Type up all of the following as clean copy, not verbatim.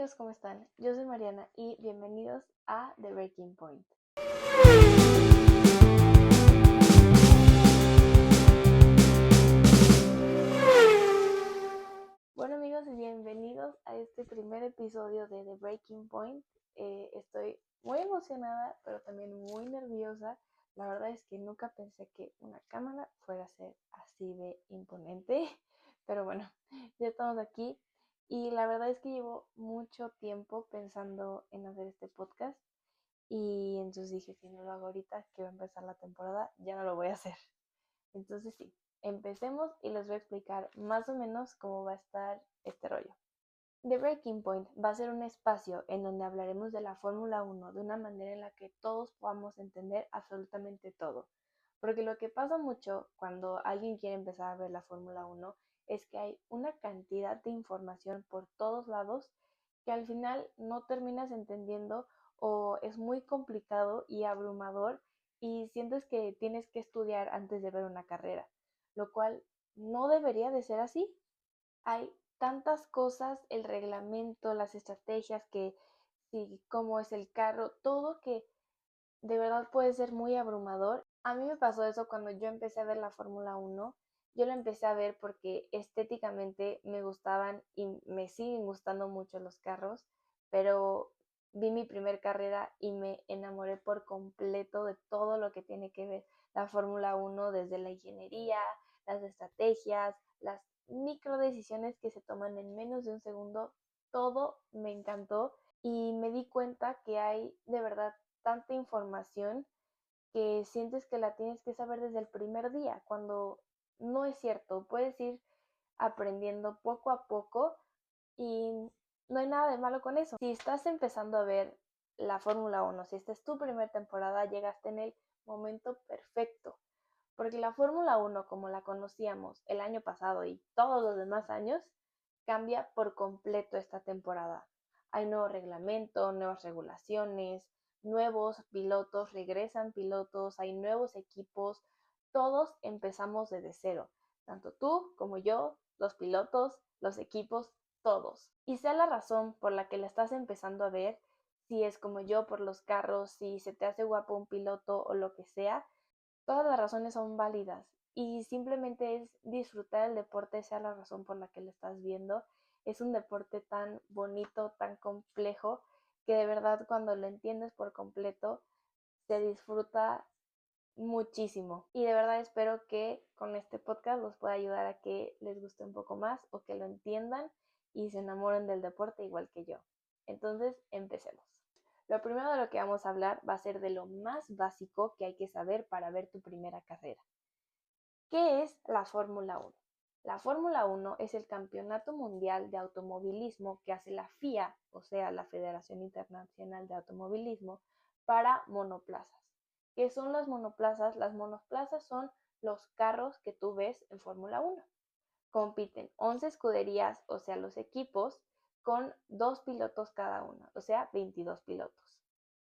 amigos, ¿cómo están? Yo soy Mariana y bienvenidos a The Breaking Point. Bueno amigos, bienvenidos a este primer episodio de The Breaking Point. Estoy muy emocionada, pero también muy nerviosa. La verdad es que nunca pensé que una cámara fuera a ser así de imponente. Pero bueno, ya estamos aquí. Y la verdad es que llevo mucho tiempo pensando en hacer este podcast. Y entonces dije, si no lo hago ahorita, que va a empezar la temporada, ya no lo voy a hacer. Entonces sí, empecemos y les voy a explicar más o menos cómo va a estar este rollo. The Breaking Point va a ser un espacio en donde hablaremos de la Fórmula 1 de una manera en la que todos podamos entender absolutamente todo. Porque lo que pasa mucho cuando alguien quiere empezar a ver la Fórmula 1 es que hay una cantidad de información por todos lados que al final no terminas entendiendo o es muy complicado y abrumador y sientes que tienes que estudiar antes de ver una carrera, lo cual no debería de ser así. Hay tantas cosas, el reglamento, las estrategias, que sí, cómo es el carro, todo que de verdad puede ser muy abrumador. A mí me pasó eso cuando yo empecé a ver la Fórmula 1. Yo la empecé a ver porque estéticamente me gustaban y me siguen gustando mucho los carros, pero vi mi primer carrera y me enamoré por completo de todo lo que tiene que ver la Fórmula 1, desde la ingeniería, las estrategias, las micro decisiones que se toman en menos de un segundo. Todo me encantó y me di cuenta que hay de verdad tanta información que sientes que la tienes que saber desde el primer día, cuando no es cierto. Puedes ir aprendiendo poco a poco y no hay nada de malo con eso. Si estás empezando a ver la Fórmula 1, si esta es tu primera temporada, llegaste en el momento perfecto, porque la Fórmula 1 como la conocíamos el año pasado y todos los demás años cambia por completo esta temporada. Hay nuevo reglamento, nuevas regulaciones, nuevos pilotos, regresan pilotos, hay nuevos equipos, todos empezamos desde cero, tanto tú como yo, los pilotos, los equipos, todos. Y sea la razón por la que la estás empezando a ver, si es como yo por los carros, si se te hace guapo un piloto o lo que sea, todas las razones son válidas y simplemente es disfrutar el deporte, sea la razón por la que lo estás viendo. Es un deporte tan bonito, tan complejo, que de verdad cuando lo entiendes por completo, se disfruta muchísimo. Y de verdad espero que con este podcast los pueda ayudar a que les guste un poco más o que lo entiendan y se enamoren del deporte igual que yo. Entonces, empecemos. Lo primero de lo que vamos a hablar va a ser de lo más básico que hay que saber para ver tu primera carrera. ¿Qué es la Fórmula 1? La Fórmula 1 es el campeonato mundial de automovilismo que hace la FIA, o sea, la Federación Internacional de Automovilismo, para monoplazas. ¿Qué son las monoplazas? Las monoplazas son los carros que tú ves en Fórmula 1. Compiten 11 escuderías, o sea, los equipos, con 2 pilotos cada uno, o sea, 22 pilotos.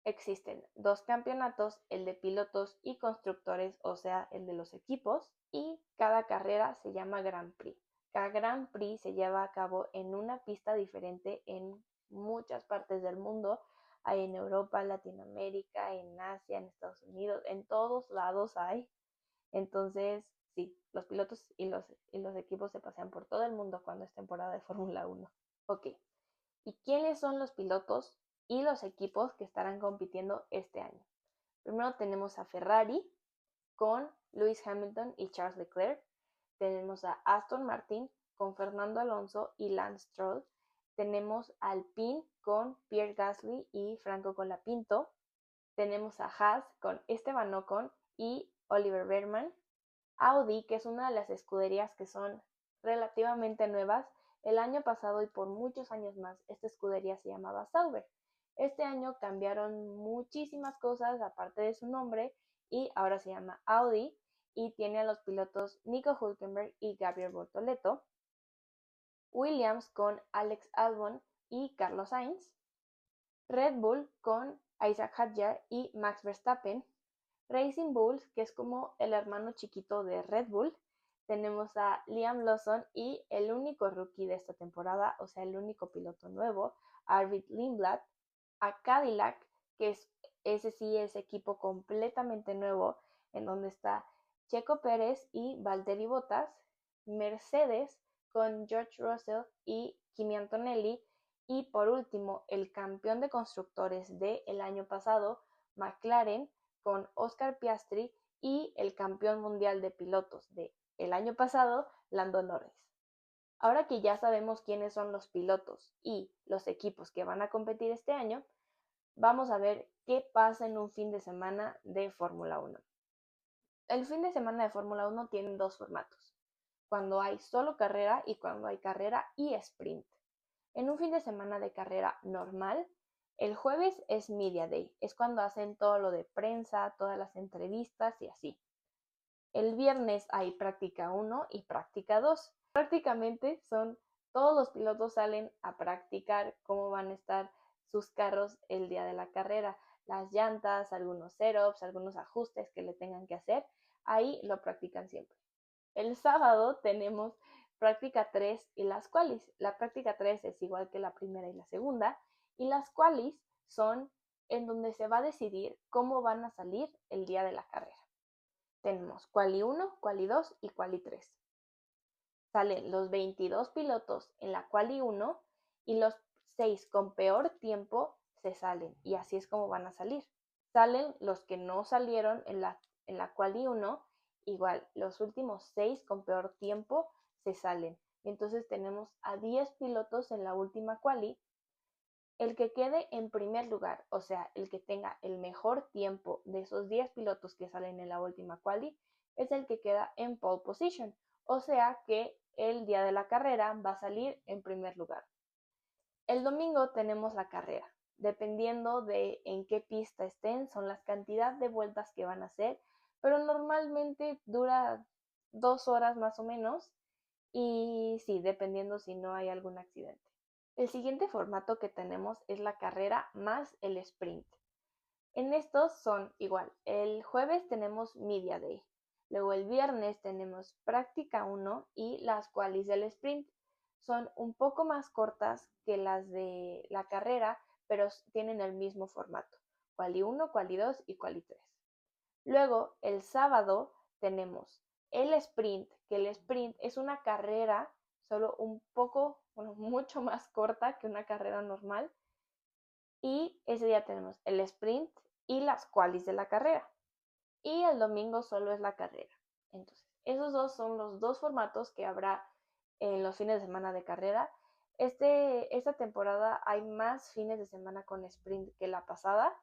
Existen 2 campeonatos, el de pilotos y constructores, o sea, el de los equipos, y cada carrera se llama Grand Prix. Cada Grand Prix se lleva a cabo en una pista diferente en muchas partes del mundo. Hay en Europa, Latinoamérica, en Asia, en Estados Unidos, en todos lados hay. Entonces, sí, los pilotos y los equipos se pasean por todo el mundo cuando es temporada de Fórmula 1. Ok, ¿y quiénes son los pilotos y los equipos que estarán compitiendo este año? Primero tenemos a Ferrari con Lewis Hamilton y Charles Leclerc. Tenemos a Aston Martin con Fernando Alonso y Lance Stroll. Tenemos a Alpine con Pierre Gasly y Franco Colapinto. Tenemos a Haas con Esteban Ocon y Oliver Behrman. Audi, que es una de las escuderías que son relativamente nuevas, el año pasado y por muchos años más, esta escudería se llamaba Sauber. Este año cambiaron muchísimas cosas aparte de su nombre y ahora se llama Audi y tiene a los pilotos Nico Hülkenberg y Gabriel Bortoleto. Williams con Alex Albon y Carlos Sainz. Red Bull con Isaac Hadjar y Max Verstappen. Racing Bulls, que es como el hermano chiquito de Red Bull. Tenemos a Liam Lawson y el único rookie de esta temporada, o sea, el único piloto nuevo, Arvid Lindblad, a Cadillac, que ese sí es equipo completamente nuevo, en donde está Checo Pérez y Valtteri Bottas, Mercedes con George Russell y Kimi Antonelli, y por último, el campeón de constructores del año pasado, McLaren, con Oscar Piastri, y el campeón mundial de pilotos del año pasado, Lando Norris. Ahora que ya sabemos quiénes son los pilotos y los equipos que van a competir este año, vamos a ver qué pasa en un fin de semana de Fórmula 1. El fin de semana de Fórmula 1 tiene dos formatos, cuando hay solo carrera y cuando hay carrera y sprint. En un fin de semana de carrera normal, el jueves es Media Day, es cuando hacen todo lo de prensa, todas las entrevistas y así. El viernes hay práctica 1 y práctica 2. Prácticamente todos los pilotos salen a practicar cómo van a estar sus carros el día de la carrera, las llantas, algunos setups, algunos ajustes que le tengan que hacer, ahí lo practican siempre. El sábado tenemos práctica 3 y las qualis. La práctica 3 es igual que la primera y la segunda, y las qualis son en donde se va a decidir cómo van a salir el día de la carrera. Tenemos quali 1, quali 2 y quali 3. Salen los 22 pilotos en la quali 1 y los 6 con peor tiempo se salen, y así es como van a salir. Salen los que no salieron en la quali 1, igual los últimos 6 con peor tiempo se salen. Y entonces tenemos a 10 pilotos en la última quali. El que quede en primer lugar, o sea, el que tenga el mejor tiempo de esos 10 pilotos que salen en la última quali, es el que queda en pole position, o sea que el día de la carrera va a salir en primer lugar. El domingo tenemos la carrera. Dependiendo de en qué pista estén, son las cantidad de vueltas que van a hacer, pero normalmente dura 2 horas más o menos, y sí, dependiendo si no hay algún accidente. El siguiente formato que tenemos es la carrera más el sprint. En estos son igual, el jueves tenemos Media Day, luego el viernes tenemos práctica 1 y las qualis del sprint. Son un poco más cortas que las de la carrera, pero tienen el mismo formato, quali 1, quali 2 y quali 3. Luego, el sábado tenemos el sprint, que el sprint es una carrera solo un poco, mucho más corta que una carrera normal. Y ese día tenemos el sprint y las qualis de la carrera. Y el domingo solo es la carrera. Entonces, esos dos son los dos formatos que habrá en los fines de semana de carrera. Esta temporada hay más fines de semana con sprint que la pasada.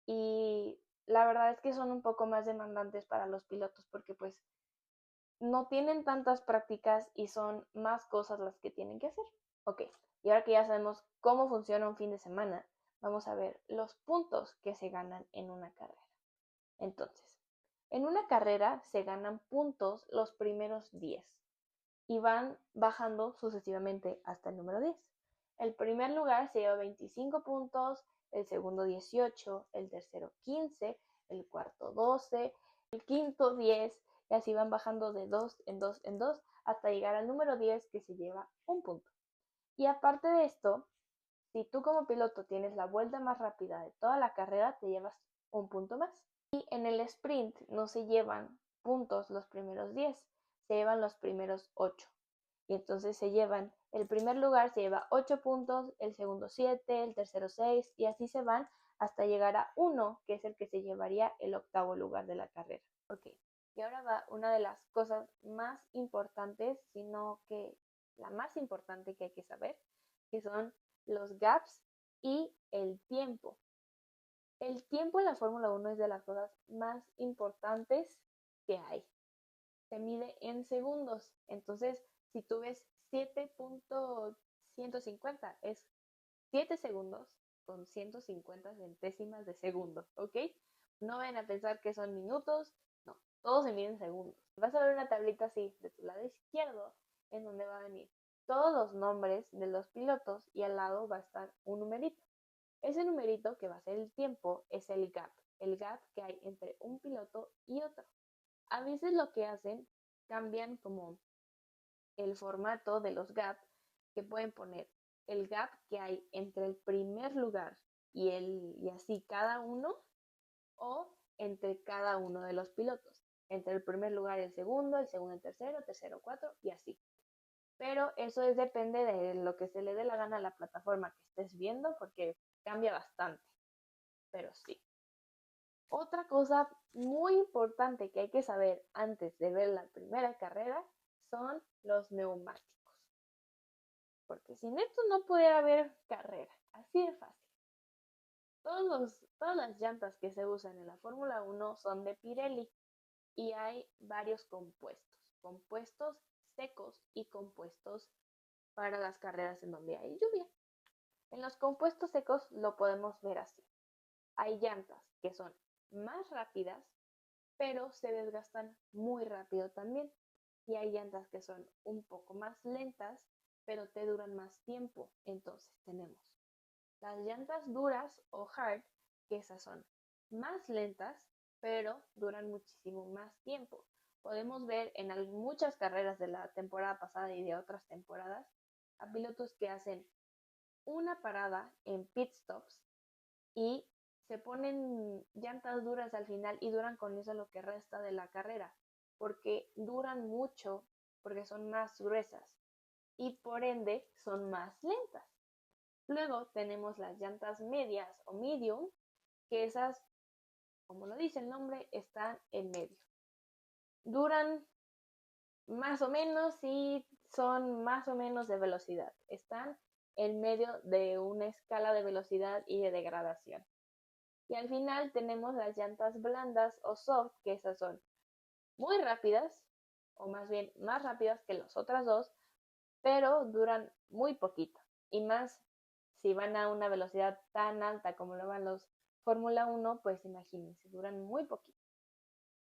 Y la verdad es que son un poco más demandantes para los pilotos porque pues no tienen tantas prácticas y son más cosas las que tienen que hacer. Ok, y ahora que ya sabemos cómo funciona un fin de semana, vamos a ver los puntos que se ganan en una carrera. Entonces, en una carrera se ganan puntos los primeros 10 y van bajando sucesivamente hasta el número 10. El primer lugar se lleva 25 puntos, el segundo 18, el tercero 15, el cuarto 12, el quinto 10, y así van bajando de 2 en 2 en 2 hasta llegar al número 10, que se lleva un punto. Y aparte de esto, si tú como piloto tienes la vuelta más rápida de toda la carrera, te llevas un punto más. Y en el sprint no se llevan puntos los primeros 10, se llevan los primeros 8. Y entonces se llevan, el primer lugar se lleva 8 puntos, el segundo 7, el tercero 6, y así se van hasta llegar a 1, que es el que se llevaría el octavo lugar de la carrera. Ok, y ahora va una de las cosas más importantes, sino que la más importante que hay que saber, que son los gaps y el tiempo. El tiempo en la Fórmula 1 es de las cosas más importantes que hay. Se mide en segundos. Entonces, si tú ves 7.150, es 7 segundos con 150 centésimas de segundo, ¿ok? No vayan a pensar que son minutos, no, todo se mide en segundos. Vas a ver una tablita así de tu lado izquierdo, en donde va a venir todos los nombres de los pilotos y al lado va a estar un numerito. Ese numerito que va a ser el tiempo es el gap que hay entre un piloto y otro. A veces lo que hacen, cambian como el formato de los gaps, que pueden poner el gap que hay entre el primer lugar y así cada uno, o entre cada uno de los pilotos, entre el primer lugar y el segundo el tercero, cuatro y así. Pero eso depende de lo que se le dé la gana a la plataforma que estés viendo, porque cambia bastante, pero sí. Otra cosa muy importante que hay que saber antes de ver la primera carrera son los neumáticos, porque sin esto no pudiera haber carrera, así de fácil. Todas las llantas que se usan en la Fórmula 1 son de Pirelli y hay varios compuestos secos y compuestos para las carreras en donde hay lluvia. En los compuestos secos lo podemos ver así. Hay llantas que son más rápidas, pero se desgastan muy rápido también. Y hay llantas que son un poco más lentas, pero te duran más tiempo. Entonces tenemos las llantas duras o hard, que esas son más lentas, pero duran muchísimo más tiempo. Podemos ver en muchas carreras de la temporada pasada y de otras temporadas a pilotos que hacen una parada en pit stops y se ponen llantas duras al final y duran con eso lo que resta de la carrera, porque duran mucho, porque son más gruesas y por ende son más lentas. Luego tenemos las llantas medias o medium, que esas, como lo dice el nombre, están en medio. Duran más o menos y son más o menos de velocidad. Están en medio de una escala de velocidad y de degradación. Y al final tenemos las llantas blandas o soft, que esas son muy rápidas, o más bien más rápidas que las otras dos, pero duran muy poquito. Y más si van a una velocidad tan alta como lo van los Fórmula 1, pues imagínense, duran muy poquito.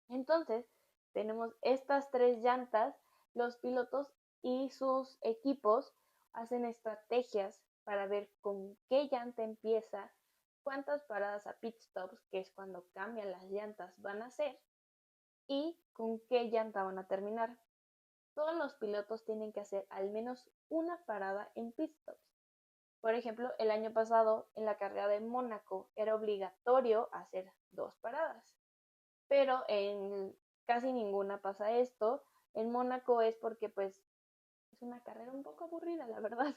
Entonces, tenemos estas tres llantas, los pilotos y sus equipos hacen estrategias para ver con qué llanta empieza, cuántas paradas a pit stops, que es cuando cambian las llantas, van a hacer y con qué llanta van a terminar. Todos los pilotos tienen que hacer al menos una parada en pit stops. Por ejemplo, el año pasado en la carrera de Mónaco era obligatorio hacer 2 paradas, pero en casi ninguna pasa esto. En Mónaco es porque pues es una carrera un poco aburrida, la verdad.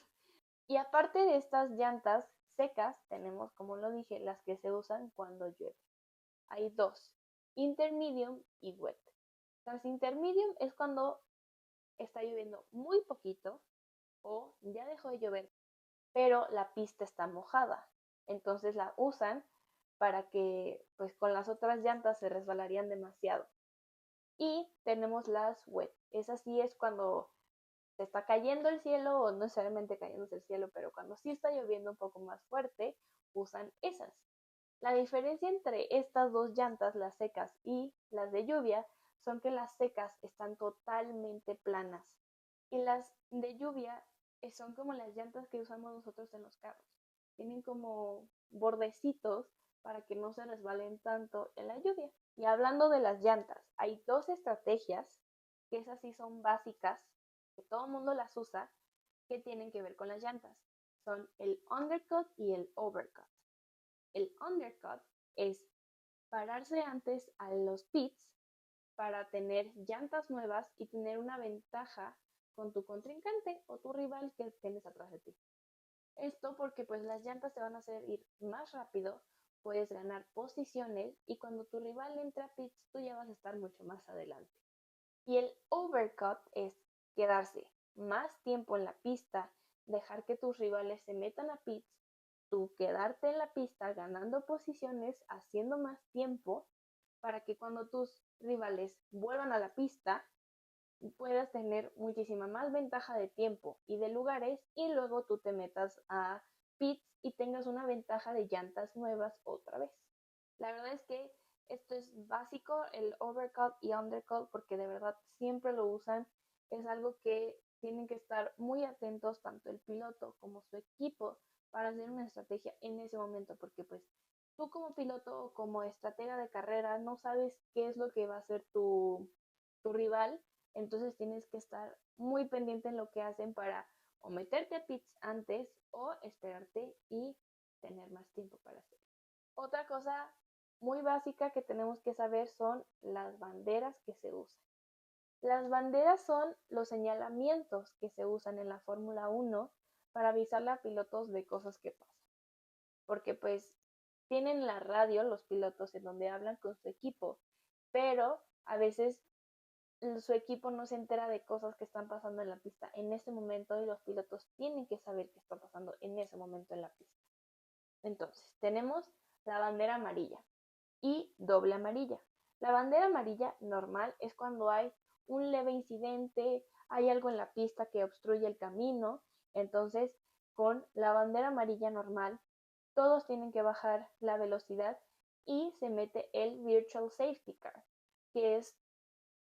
Y aparte de estas llantas secas, tenemos, como lo dije, las que se usan cuando llueve. Hay dos, intermedium y wet. Las intermedium es cuando está lloviendo muy poquito o ya dejó de llover, pero la pista está mojada. Entonces la usan para que pues con las otras llantas se resbalarían demasiado. Y tenemos las wet. Esa sí es cuando se está cayendo el cielo, o no necesariamente cayéndose el cielo, pero cuando sí está lloviendo un poco más fuerte, usan esas. La diferencia entre estas dos llantas, las secas y las de lluvia, son que las secas están totalmente planas y las de lluvia son como las llantas que usamos nosotros en los carros. Tienen como bordecitos para que no se resbalen tanto en la lluvia. Y hablando de las llantas, hay dos estrategias que esas sí son básicas, que todo el mundo las usa, que tienen que ver con las llantas. Son el undercut y el overcut. El undercut es pararse antes a los pits para tener llantas nuevas y tener una ventaja con tu contrincante o tu rival que tienes atrás de ti. Esto porque pues las llantas te van a hacer ir más rápido, puedes ganar posiciones y cuando tu rival entra a pits tú ya vas a estar mucho más adelante. Y el overcut es quedarse más tiempo en la pista, dejar que tus rivales se metan a pits, tú quedarte en la pista ganando posiciones, haciendo más tiempo para que cuando tus rivales vuelvan a la pista puedas tener muchísima más ventaja de tiempo y de lugares y luego tú te metas a pits y tengas una ventaja de llantas nuevas otra vez. La verdad es que esto es básico, el overcut y undercut, porque de verdad siempre lo usan. Es algo que tienen que estar muy atentos tanto el piloto como su equipo para hacer una estrategia en ese momento, porque pues tú como piloto o como estratega de carrera no sabes qué es lo que va a hacer tu rival, entonces tienes que estar muy pendiente en lo que hacen para o meterte a pits antes o esperarte y tener más tiempo para hacerlo. Otra cosa muy básica que tenemos que saber son las banderas que se usan. Las banderas son los señalamientos que se usan en la Fórmula 1 para avisarle a pilotos de cosas que pasan. Porque pues tienen la radio los pilotos en donde hablan con su equipo, pero a veces su equipo no se entera de cosas que están pasando en la pista en ese momento y los pilotos tienen que saber qué está pasando en ese momento en la pista. Entonces, tenemos la bandera amarilla y doble amarilla. La bandera amarilla normal es cuando hay un leve incidente, hay algo en la pista que obstruye el camino, entonces con la bandera amarilla normal todos tienen que bajar la velocidad y se mete el Virtual Safety Car, que es,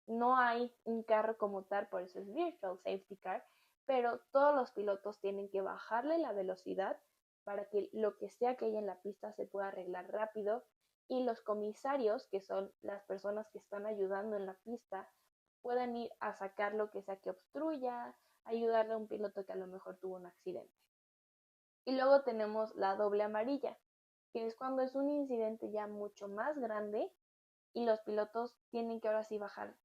no hay un carro como tal, por eso es Virtual Safety Car, pero todos los pilotos tienen que bajarle la velocidad para que lo que sea que haya en la pista se pueda arreglar rápido y los comisarios, que son las personas que están ayudando en la pista, puedan ir a sacar lo que sea que obstruya, ayudarle a un piloto que a lo mejor tuvo un accidente. Y luego tenemos la doble amarilla, que es cuando es un incidente ya mucho más grande y los pilotos tienen que ahora sí bajar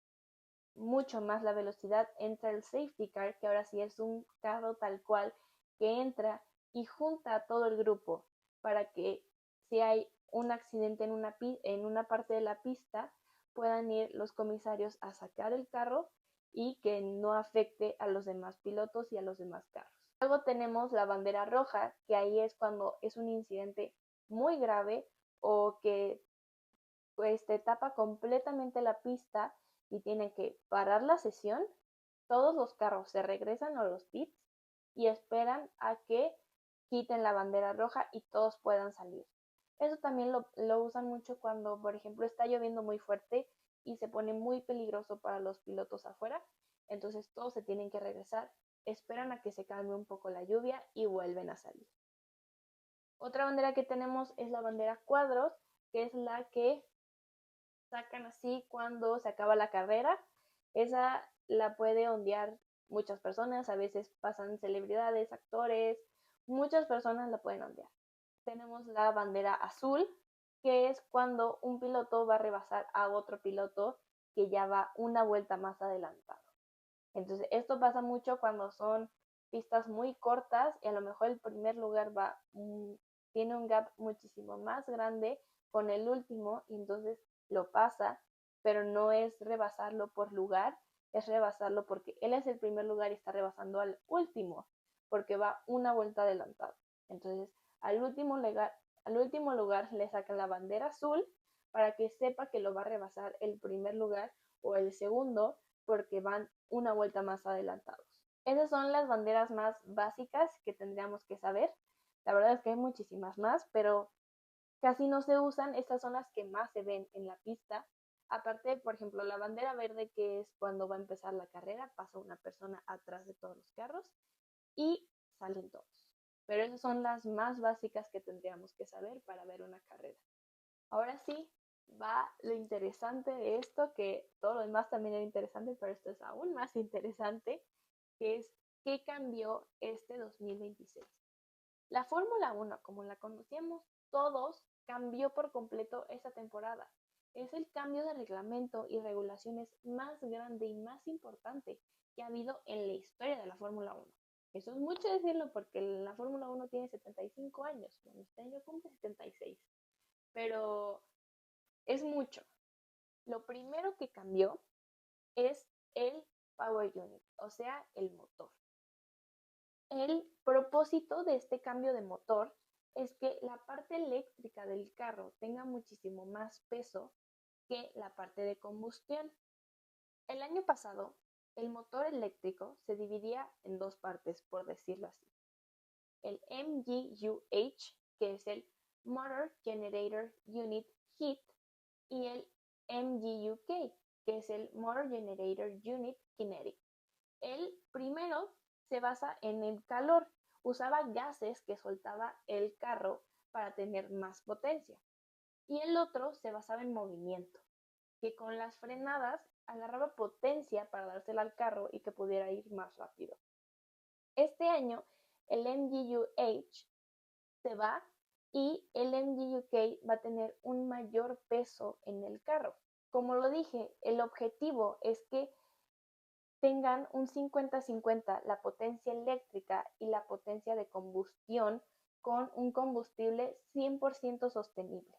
mucho más la velocidad. Entra el safety car, que ahora sí es un carro tal cual que entra y junta a todo el grupo para que si hay un accidente en una parte de la pista puedan ir los comisarios a sacar el carro y que no afecte a los demás pilotos y a los demás carros. Luego tenemos la bandera roja, que ahí es cuando es un incidente muy grave o que pues te tapa completamente la pista y tienen que parar la sesión. Todos los carros se regresan a los pits y esperan a que quiten la bandera roja y todos puedan salir. Eso también lo usan mucho cuando, por ejemplo, está lloviendo muy fuerte y se pone muy peligroso para los pilotos afuera. Entonces todos se tienen que regresar, esperan a que se calme un poco la lluvia y vuelven a salir. Otra bandera que tenemos es la bandera cuadros, que es la que sacan así cuando se acaba la carrera. Esa la puede ondear muchas personas, a veces pasan celebridades, actores, muchas personas la pueden ondear. Tenemos la bandera azul, que es cuando un piloto va a rebasar a otro piloto que ya va una vuelta más adelantado. Entonces, esto pasa mucho cuando son pistas muy cortas y a lo mejor el primer lugar tiene un gap muchísimo más grande con el último y entonces lo pasa, pero no es rebasarlo por lugar, es rebasarlo porque él es el primer lugar y está rebasando al último, porque va una vuelta adelantado. Entonces, al último lugar le sacan la bandera azul para que sepa que lo va a rebasar el primer lugar o el segundo porque van una vuelta más adelantados. Esas son las banderas más básicas que tendríamos que saber. La verdad es que hay muchísimas más, pero casi no se usan. Estas son las que más se ven en la pista. Aparte, por ejemplo, la bandera verde, que es cuando va a empezar la carrera, pasa una persona atrás de todos los carros y salen todos. Pero esas son las más básicas que tendríamos que saber para ver una carrera. Ahora sí, va lo interesante de esto, que todo lo demás también era interesante, pero esto es aún más interesante, que es qué cambió este 2026. La Fórmula 1, como la conocíamos todos, cambió por completo esta temporada. Es el cambio de reglamento y regulaciones más grande y más importante que ha habido en la historia de la Fórmula 1. Eso es mucho decirlo porque la Fórmula 1 tiene 75 años. Bueno, este año cumple 76. Pero es mucho. Lo primero que cambió es el Power Unit, o sea, el motor. El propósito de este cambio de motor es que la parte eléctrica del carro tenga muchísimo más peso que la parte de combustión. El año pasado, el motor eléctrico se dividía en dos partes, por decirlo así. El MGUH, que es el Motor Generator Unit Heat, y el MGUK, que es el Motor Generator Unit Kinetic. El primero se basa en el calor, usaba gases que soltaba el carro para tener más potencia. Y el otro se basaba en movimiento, que con las frenadas agarraba potencia para dársela al carro y que pudiera ir más rápido. Este año el MGU-H se va y el MGU-K va a tener un mayor peso en el carro. Como lo dije, el objetivo es que tengan un 50-50 la potencia eléctrica y la potencia de combustión con un combustible 100% sostenible.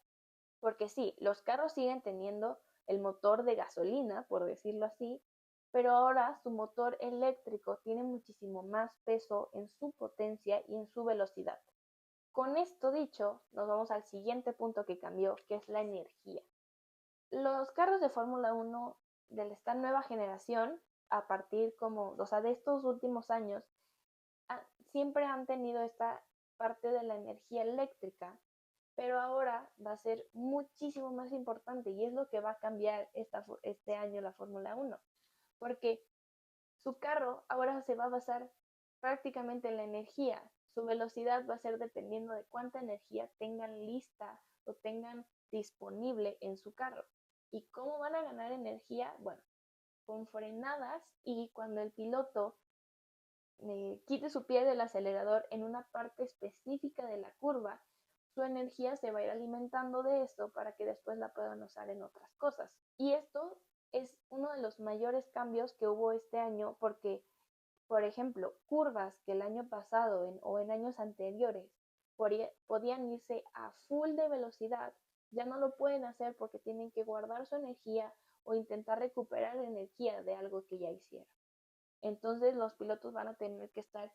Porque sí, los carros siguen teniendo el motor de gasolina, por decirlo así, pero ahora su motor eléctrico tiene muchísimo más peso en su potencia y en su velocidad. Con esto dicho, nos vamos al siguiente punto que cambió, que es la energía. Los carros de Fórmula 1 de esta nueva generación, a partir de estos últimos años, siempre han tenido esta parte de la energía eléctrica, pero ahora va a ser muchísimo más importante y es lo que va a cambiar este año la Fórmula 1, porque su carro ahora se va a basar prácticamente en la energía. Su velocidad va a ser dependiendo de cuánta energía tengan lista o tengan disponible en su carro. ¿Y cómo van a ganar energía? Bueno, con frenadas y cuando el piloto quite su pie del acelerador en una parte específica de la curva, su energía se va a ir alimentando de esto para que después la puedan usar en otras cosas. Y esto es uno de los mayores cambios que hubo este año porque, por ejemplo, curvas que el año pasado o en años anteriores podían irse a full de velocidad, ya no lo pueden hacer porque tienen que guardar su energía o intentar recuperar energía de algo que ya hicieron. Entonces los pilotos van a tener que estar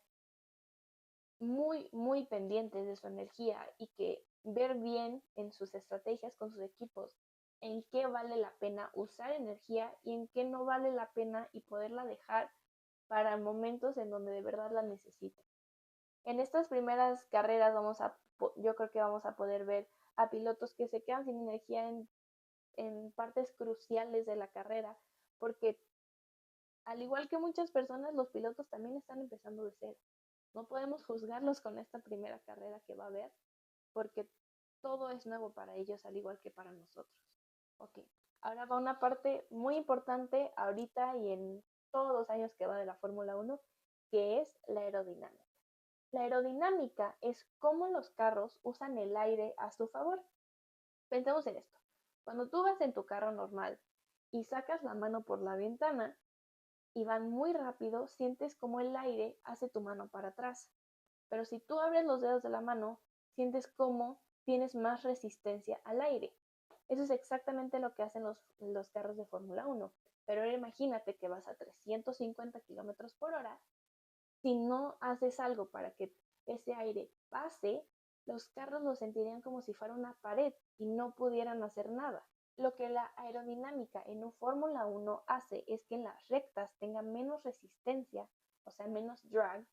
muy pendientes de su energía y que ver bien en sus estrategias con sus equipos en qué vale la pena usar energía y en qué no vale la pena y poderla dejar para momentos en donde de verdad la necesiten. En estas primeras carreras yo creo que vamos a poder ver a pilotos que se quedan sin energía en partes cruciales de la carrera, porque al igual que muchas personas, los pilotos también están empezando de cero. No podemos juzgarlos con esta primera carrera que va a haber, porque todo es nuevo para ellos, al igual que para nosotros. Ok, ahora va una parte muy importante ahorita y en todos los años que va de la Fórmula 1, que es la aerodinámica. La aerodinámica es cómo los carros usan el aire a su favor. Pensemos en esto. Cuando tú vas en tu carro normal y sacas la mano por la ventana, y van muy rápido, sientes como el aire hace tu mano para atrás. Pero si tú abres los dedos de la mano, sientes como tienes más resistencia al aire. Eso es exactamente lo que hacen los carros de Fórmula 1. Pero ahora imagínate que vas a 350 kilómetros por hora. Si no haces algo para que ese aire pase, los carros lo sentirían como si fuera una pared y no pudieran hacer nada. Lo que la aerodinámica en un Fórmula 1 hace es que en las rectas tenga menos resistencia, o sea, menos drag,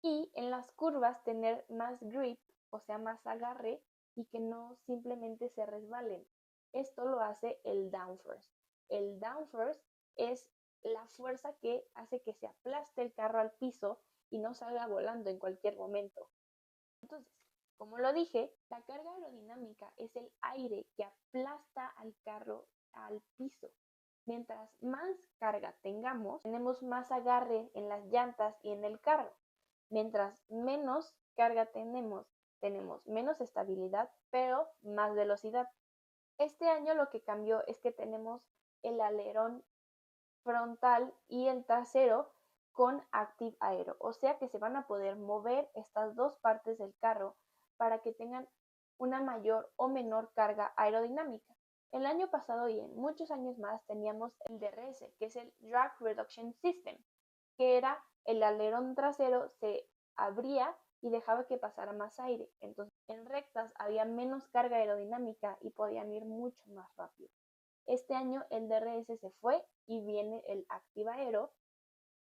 y en las curvas tener más grip, o sea, más agarre, y que no simplemente se resbalen. Esto lo hace el downforce. El downforce es la fuerza que hace que se aplaste el carro al piso y no salga volando en cualquier momento. Entonces, como lo dije, la carga aerodinámica es el aire que aplasta al carro al piso. Mientras más carga tengamos, tenemos más agarre en las llantas y en el carro. Mientras menos carga tenemos menos estabilidad, pero más velocidad. Este año lo que cambió es que tenemos el alerón frontal y el trasero con Active Aero, o sea que se van a poder mover estas dos partes del carro para que tengan una mayor o menor carga aerodinámica. El año pasado y en muchos años más teníamos el DRS, que es el Drag Reduction System, que era el alerón trasero se abría y dejaba que pasara más aire. Entonces, en rectas había menos carga aerodinámica y podían ir mucho más rápido. Este año el DRS se fue y viene el Active Aero,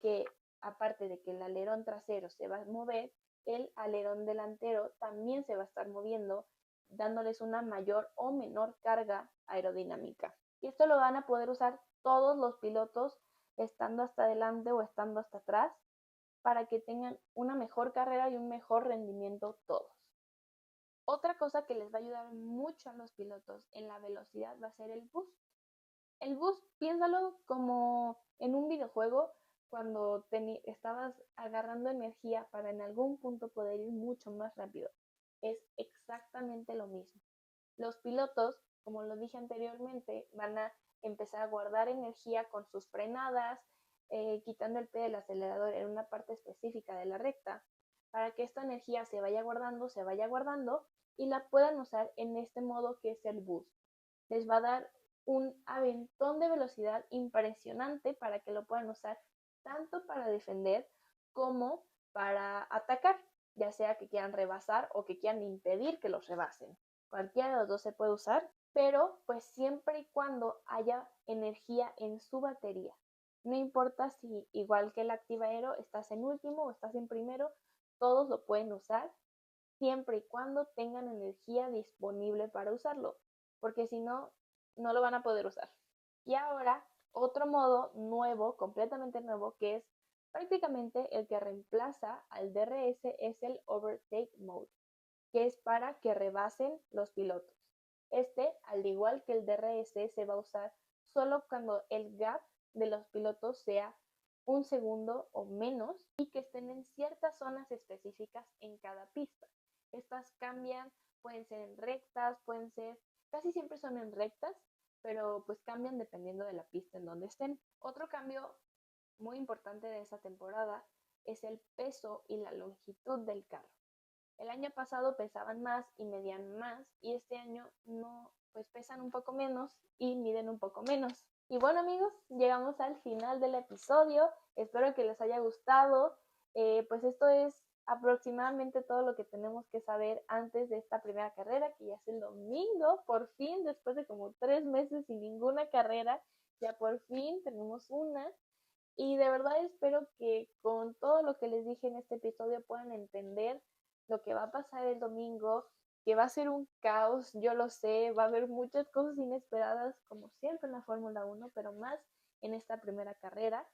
que aparte de que el alerón trasero se va a mover, el alerón delantero también se va a estar moviendo, dándoles una mayor o menor carga aerodinámica. Y esto lo van a poder usar todos los pilotos estando hasta adelante o estando hasta atrás para que tengan una mejor carrera y un mejor rendimiento todos. Otra cosa que les va a ayudar mucho a los pilotos en la velocidad va a ser el boost. El boost, piénsalo como en un videojuego, cuando estabas agarrando energía para en algún punto poder ir mucho más rápido. Es exactamente lo mismo. Los pilotos, como lo dije anteriormente, van a empezar a guardar energía con sus frenadas, quitando el pie del acelerador en una parte específica de la recta, para que esta energía se vaya guardando y la puedan usar en este modo que es el boost. Les va a dar un aventón de velocidad impresionante para que lo puedan usar tanto para defender como para atacar, ya sea que quieran rebasar o que quieran impedir que los rebasen. Cualquiera de los dos se puede usar, pero pues siempre y cuando haya energía en su batería. No importa si, igual que el Activaero, estás en último o estás en primero, todos lo pueden usar siempre y cuando tengan energía disponible para usarlo, porque si no, no lo van a poder usar. Y ahora, otro modo nuevo, completamente nuevo, que es prácticamente el que reemplaza al DRS, es el Overtake Mode, que es para que rebasen los pilotos. Este, al igual que el DRS, se va a usar solo cuando el gap de los pilotos sea un segundo o menos y que estén en ciertas zonas específicas en cada pista. Estas cambian, pueden ser en rectas, pueden ser, casi siempre son en rectas, pero pues cambian dependiendo de la pista en donde estén. Otro cambio muy importante de esta temporada es el peso y la longitud del carro. El año pasado pesaban más y medían más y este año no, pues pesan un poco menos y miden un poco menos. Y bueno amigos, llegamos al final del episodio, espero que les haya gustado, pues esto es aproximadamente todo lo que tenemos que saber antes de esta primera carrera, que ya es el domingo, por fin, después de como 3 meses sin ninguna carrera, ya por fin tenemos una. Y de verdad espero que con todo lo que les dije en este episodio puedan entender lo que va a pasar el domingo, que va a ser un caos, yo lo sé, va a haber muchas cosas inesperadas, como siempre en la Fórmula 1, pero más en esta primera carrera.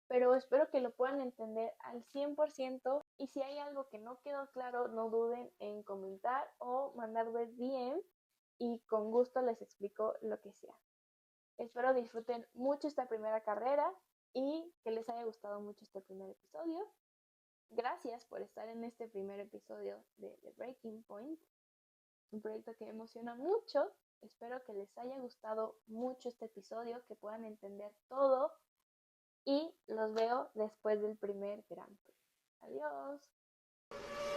Pero espero que lo puedan entender al 100% y si hay algo que no quedó claro, no duden en comentar o mandarme DM y con gusto les explico lo que sea. Espero disfruten mucho esta primera carrera y que les haya gustado mucho este primer episodio. Gracias por estar en este primer episodio de The Breaking Point, un proyecto que me emociona mucho. Espero que les haya gustado mucho este episodio, que puedan entender todo y los veo después del primer Grand Prix. Adiós.